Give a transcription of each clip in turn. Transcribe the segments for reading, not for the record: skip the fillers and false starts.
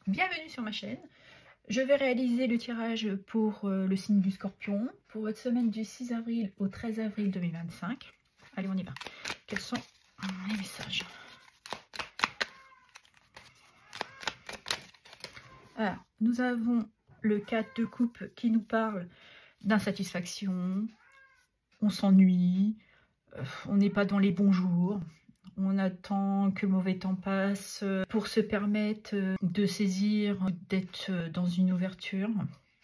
Bienvenue sur ma chaîne. Je vais réaliser le tirage pour le signe du Scorpion pour votre semaine du 6 avril au 13 avril 2025. Allez, on y va. Quels sont les messages? Alors, nous avons le 4 de coupe qui nous parle d'insatisfaction, on s'ennuie, on n'est pas dans les bons jours. On attend que le mauvais temps passe pour se permettre de saisir, d'être dans une ouverture.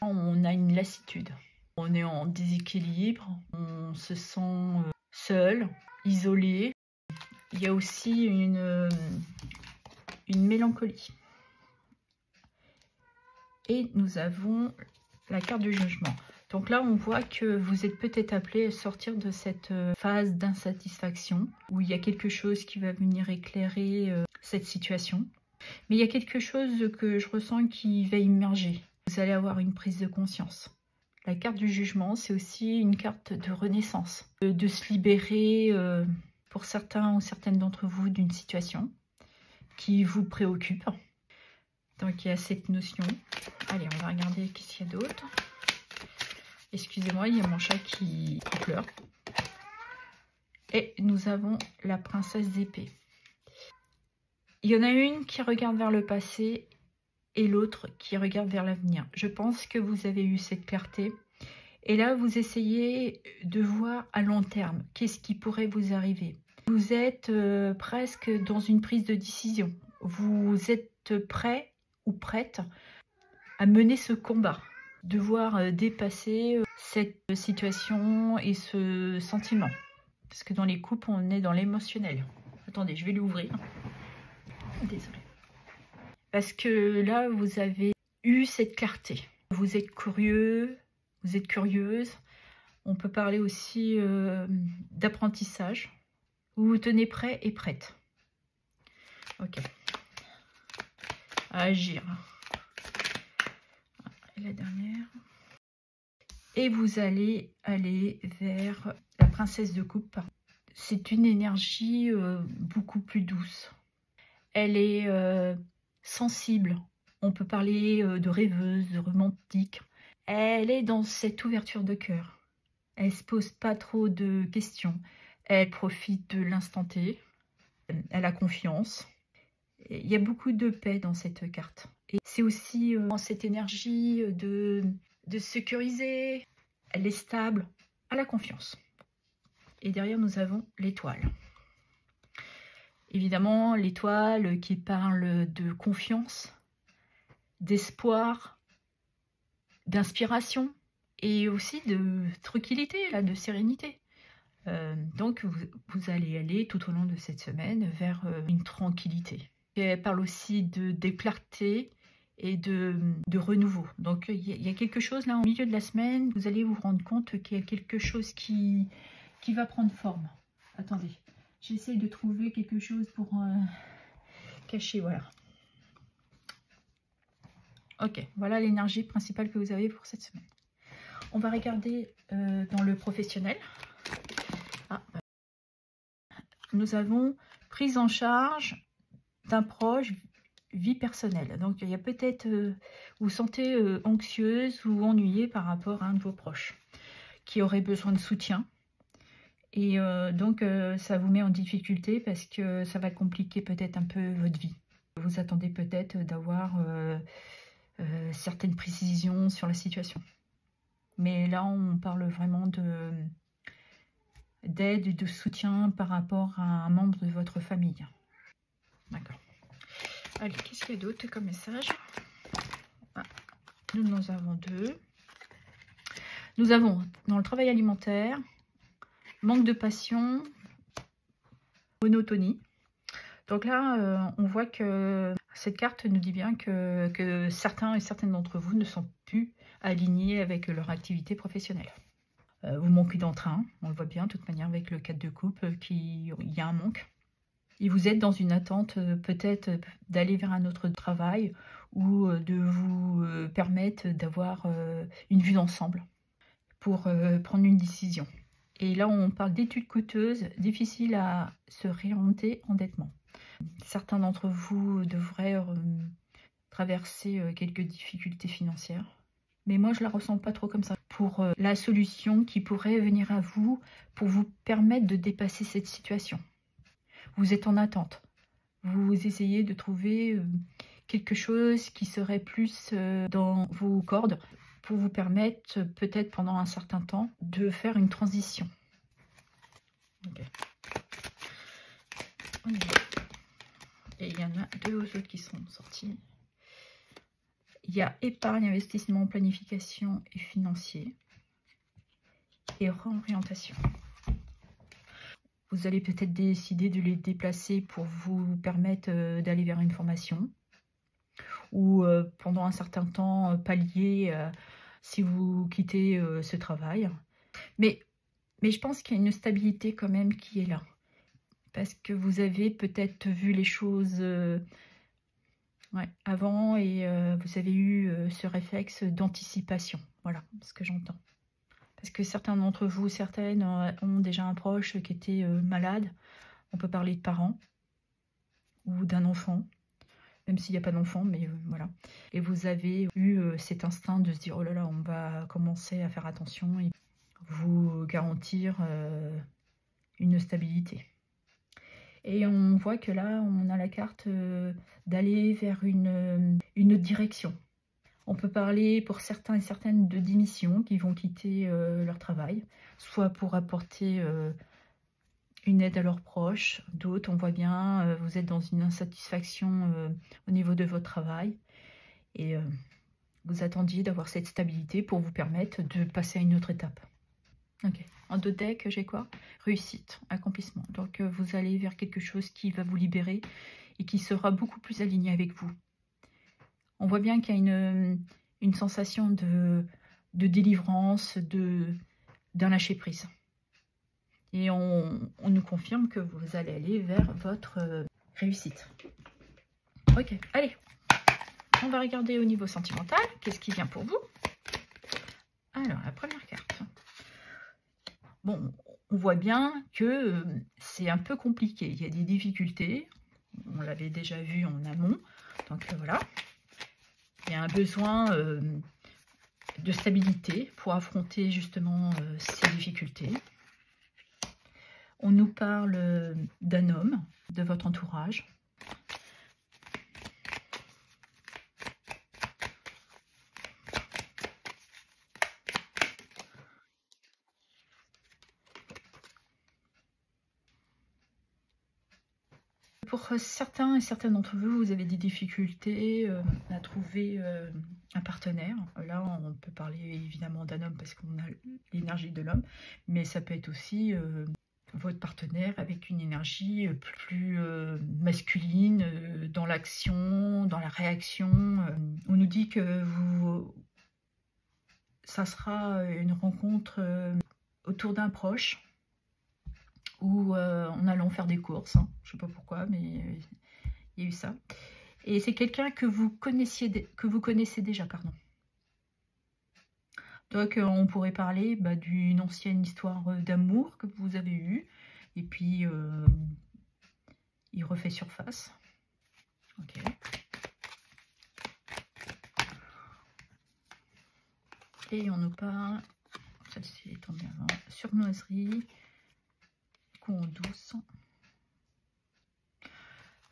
On a une lassitude, on est en déséquilibre, on se sent seul, isolé. Il y a aussi une mélancolie. Et nous avons la carte du jugement. Donc là, on voit que vous êtes peut-être appelé à sortir de cette phase d'insatisfaction où il y a quelque chose qui va venir éclairer cette situation. Mais il y a quelque chose que je ressens qui va immerger. Vous allez avoir une prise de conscience. La carte du jugement, c'est aussi une carte de renaissance, de se libérer pour certains ou certaines d'entre vous d'une situation qui vous préoccupe. Donc il y a cette notion. Allez, on va regarder qu'est-ce qu'il y a d'autre. Excusez-moi, il y a mon chat qui pleure. Et nous avons la princesse d'épée. Il y en a une qui regarde vers le passé et l'autre qui regarde vers l'avenir. Je pense que vous avez eu cette clarté. Et là, vous essayez de voir à long terme qu'est-ce qui pourrait vous arriver. Vous êtes presque dans une prise de décision. Vous êtes prêt ou prête à mener ce combat. Devoir dépasser cette situation et ce sentiment. Parce que dans les couples, on est dans l'émotionnel. Attendez, je vais l'ouvrir. Désolée. Parce que là, vous avez eu cette clarté. Vous êtes curieux, vous êtes curieuse. On peut parler aussi d'apprentissage. Vous vous tenez prêt et prête. Ok. À agir. Et la dernière. Et vous allez aller vers la princesse de coupe. C'est une énergie beaucoup plus douce. Elle est sensible. On peut parler de rêveuse, de romantique. Elle est dans cette ouverture de cœur. Elle ne se pose pas trop de questions. Elle profite de l'instant T. Elle a confiance. Il y a beaucoup de paix dans cette carte. Et c'est aussi cette énergie de sécuriser. Elle est stable. Elle a confiance. Et derrière, nous avons l'étoile. Évidemment, l'étoile qui parle de confiance, d'espoir, d'inspiration et aussi de tranquillité, là, de sérénité. Donc, vous allez aller tout au long de cette semaine vers une tranquillité. Et elle parle aussi de clarté et de renouveau. Donc, il y a quelque chose là, au milieu de la semaine, vous allez vous rendre compte qu'il y a quelque chose qui va prendre forme. Attendez, j'essaie de trouver quelque chose pour cacher, voilà. Ok, voilà l'énergie principale que vous avez pour cette semaine. On va regarder dans le professionnel. Ah, nous avons prise en charge d'un proche, vie personnelle. Donc il y a peut-être, vous vous sentez anxieuse ou ennuyée par rapport à un de vos proches qui aurait besoin de soutien. Et donc ça vous met en difficulté parce que ça va compliquer peut-être un peu votre vie. Vous attendez peut-être d'avoir certaines précisions sur la situation. Mais là, on parle vraiment d'aide et de soutien par rapport à un membre de votre famille. D'accord. Allez, qu'est-ce qu'il y a d'autre comme message? Ah, nous en avons deux. Nous avons dans le travail alimentaire, manque de passion, monotonie. Donc là, on voit que cette carte nous dit bien que certains et certaines d'entre vous ne sont plus alignés avec leur activité professionnelle. Vous manquez d'entrain, on le voit bien de toute manière avec le 4 de coupe, il y a un manque. Et vous êtes dans une attente peut-être d'aller vers un autre travail ou de vous permettre d'avoir une vue d'ensemble pour prendre une décision. Et là, on parle d'études coûteuses, difficiles à se réorienter, endettement. Certains d'entre vous devraient traverser quelques difficultés financières. Mais moi, je la ressens pas trop comme ça. Pour la solution qui pourrait venir à vous pour vous permettre de dépasser cette situation. Vous êtes en attente. Vous essayez de trouver quelque chose qui serait plus dans vos cordes pour vous permettre, peut-être pendant un certain temps, de faire une transition. Okay. Et il y en a deux autres qui sont sortis. Il y a épargne, investissement, planification et financier. Et réorientation. Vous allez peut-être décider de les déplacer pour vous permettre d'aller vers une formation. Ou pendant un certain temps, pallier si vous quittez ce travail. Mais je pense qu'il y a une stabilité quand même qui est là. Parce que vous avez peut-être vu les choses avant et vous avez eu ce réflexe d'anticipation. Voilà ce que j'entends. Parce que certains d'entre vous, certaines, ont déjà un proche qui était malade. On peut parler de parents ou d'un enfant, même s'il n'y a pas d'enfant, mais voilà. Et vous avez eu cet instinct de se dire, oh là là, on va commencer à faire attention et vous garantir une stabilité. Et on voit que là, on a la carte d'aller vers une autre direction. On peut parler pour certains et certaines de démission qui vont quitter leur travail, soit pour apporter une aide à leurs proches. D'autres, on voit bien, vous êtes dans une insatisfaction au niveau de votre travail. Et vous attendiez d'avoir cette stabilité pour vous permettre de passer à une autre étape. Ok. En deux decks, j'ai quoi? Réussite, accomplissement. Donc vous allez vers quelque chose qui va vous libérer et qui sera beaucoup plus aligné avec vous. On voit bien qu'il y a une sensation de délivrance, d'un lâcher prise. Et on nous confirme que vous allez aller vers votre réussite. Ok, allez. On va regarder au niveau sentimental. Qu'est-ce qui vient pour vous? Alors, la première carte. Bon, on voit bien que c'est un peu compliqué. Il y a des difficultés. On l'avait déjà vu en amont. Donc voilà. Il y a un besoin de stabilité pour affronter justement ces difficultés. On nous parle d'un homme, de votre entourage. Pour certains et certaines d'entre vous, vous avez des difficultés à trouver un partenaire. Là, on peut parler évidemment d'un homme parce qu'on a l'énergie de l'homme, mais ça peut être aussi votre partenaire avec une énergie plus masculine, dans l'action, dans la réaction. On nous dit que ça sera une rencontre autour d'un proche, ou en allant faire des courses, hein. Je ne sais pas pourquoi, mais il y a eu ça. Et c'est quelqu'un que vous connaissez déjà, pardon. Donc on pourrait parler d'une ancienne histoire d'amour que vous avez eue, et puis il refait surface. Ok. Et on nous parle, celle-ci est tombée avant, surnoiserie, douce.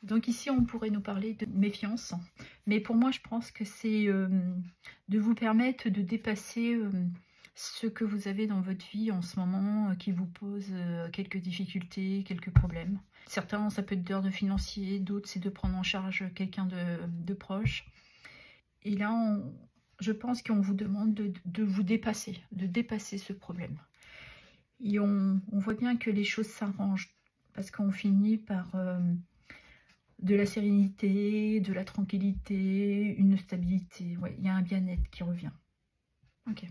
Donc ici on pourrait nous parler de méfiance, mais pour moi je pense que c'est de vous permettre de dépasser ce que vous avez dans votre vie en ce moment qui vous pose quelques difficultés, quelques problèmes. Certains ça peut être d'ordre financier, d'autres c'est de prendre en charge quelqu'un de proche. Et là je pense qu'on vous demande de vous dépasser, de dépasser ce problème. Et on voit bien que les choses s'arrangent parce qu'on finit par de la sérénité, de la tranquillité, une stabilité. Ouais, il y a un bien-être qui revient. Ok.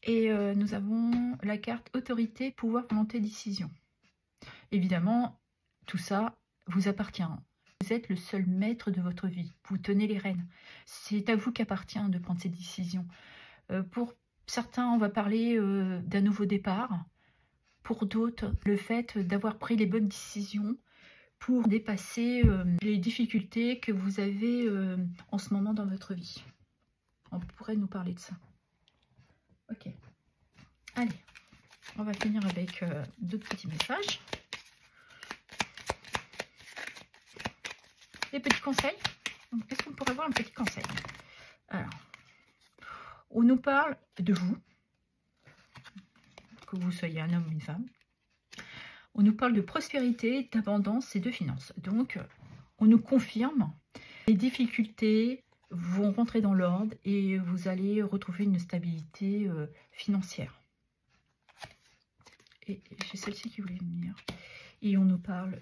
Et nous avons la carte autorité, pouvoir, volonté, décision. Évidemment, tout ça vous appartient. Vous êtes le seul maître de votre vie. Vous tenez les rênes. C'est à vous qu'appartient de prendre ces décisions. Pour certains, on va parler d'un nouveau départ. Pour d'autres, le fait d'avoir pris les bonnes décisions pour dépasser les difficultés que vous avez en ce moment dans votre vie. On pourrait nous parler de ça. Ok. Allez, on va finir avec d'autres petits messages. Des petits conseils. Est-ce qu'on pourrait avoir un petit conseil? Alors, on nous parle de vous, que vous soyez un homme ou une femme. On nous parle de prospérité, d'abondance et de finances. Donc, on nous confirme les difficultés vont rentrer dans l'ordre et vous allez retrouver une stabilité financière. Et j'ai celle-ci qui voulait venir. Et on nous parle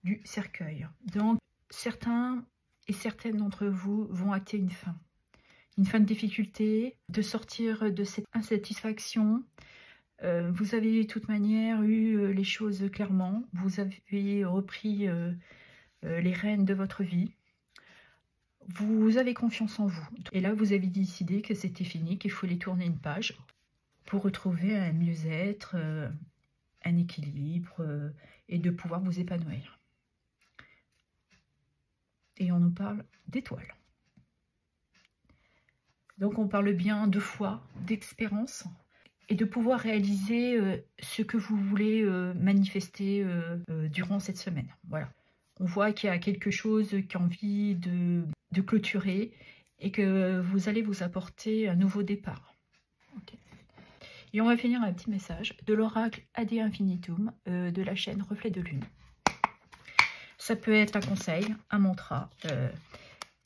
du cercueil. Donc, certains et certaines d'entre vous vont acter une fin de difficulté, de sortir de cette insatisfaction. Vous avez de toute manière eu les choses clairement, vous avez repris les rênes de votre vie, vous avez confiance en vous. Et là, vous avez décidé que c'était fini, qu'il fallait tourner une page pour retrouver un mieux-être, un équilibre et de pouvoir vous épanouir. Et on nous parle d'étoiles. Donc on parle bien de foi, d'espérance et de pouvoir réaliser ce que vous voulez manifester durant cette semaine. Voilà. On voit qu'il y a quelque chose qui a envie de clôturer et que vous allez vous apporter un nouveau départ. Okay. Et on va finir un petit message de l'oracle Ad Infinitum de la chaîne Reflet de Lune. Ça peut être un conseil, un mantra.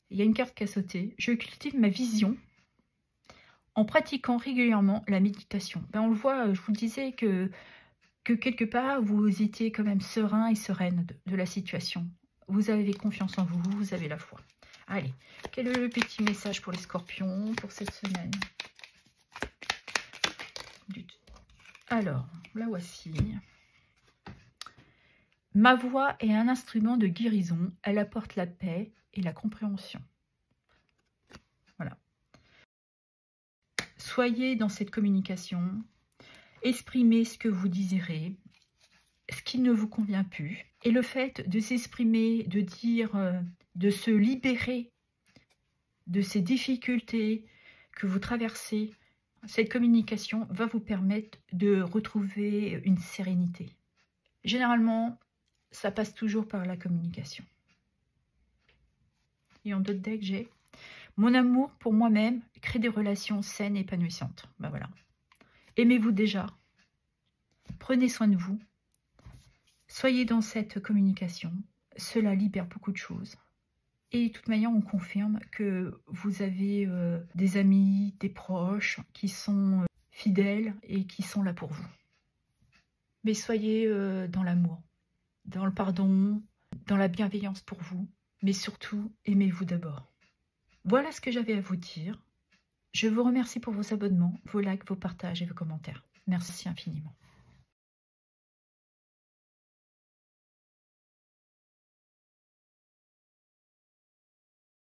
Il y a une carte qui a sauté. Je cultive ma vision en pratiquant régulièrement la méditation. Ben on le voit, je vous disais que quelque part, vous étiez quand même serein et sereine de la situation. Vous avez confiance en vous, vous avez la foi. Allez, quel est le petit message pour les scorpions pour cette semaine? Alors, la voici. Ma voix est un instrument de guérison. Elle apporte la paix et la compréhension. Voilà. Soyez dans cette communication. Exprimez ce que vous désirez, ce qui ne vous convient plus. Et le fait de s'exprimer, de dire, de se libérer de ces difficultés que vous traversez, cette communication va vous permettre de retrouver une sérénité. Généralement, ça passe toujours par la communication. Et en d'autres decks, j'ai mon amour pour moi-même crée des relations saines et épanouissantes. Ben voilà. Aimez-vous déjà. Prenez soin de vous. Soyez dans cette communication. Cela libère beaucoup de choses. Et de toute manière, on confirme que vous avez des amis, des proches qui sont fidèles et qui sont là pour vous. Mais soyez dans l'amour, dans le pardon, dans la bienveillance pour vous. Mais surtout, aimez-vous d'abord. Voilà ce que j'avais à vous dire. Je vous remercie pour vos abonnements, vos likes, vos partages et vos commentaires. Merci infiniment.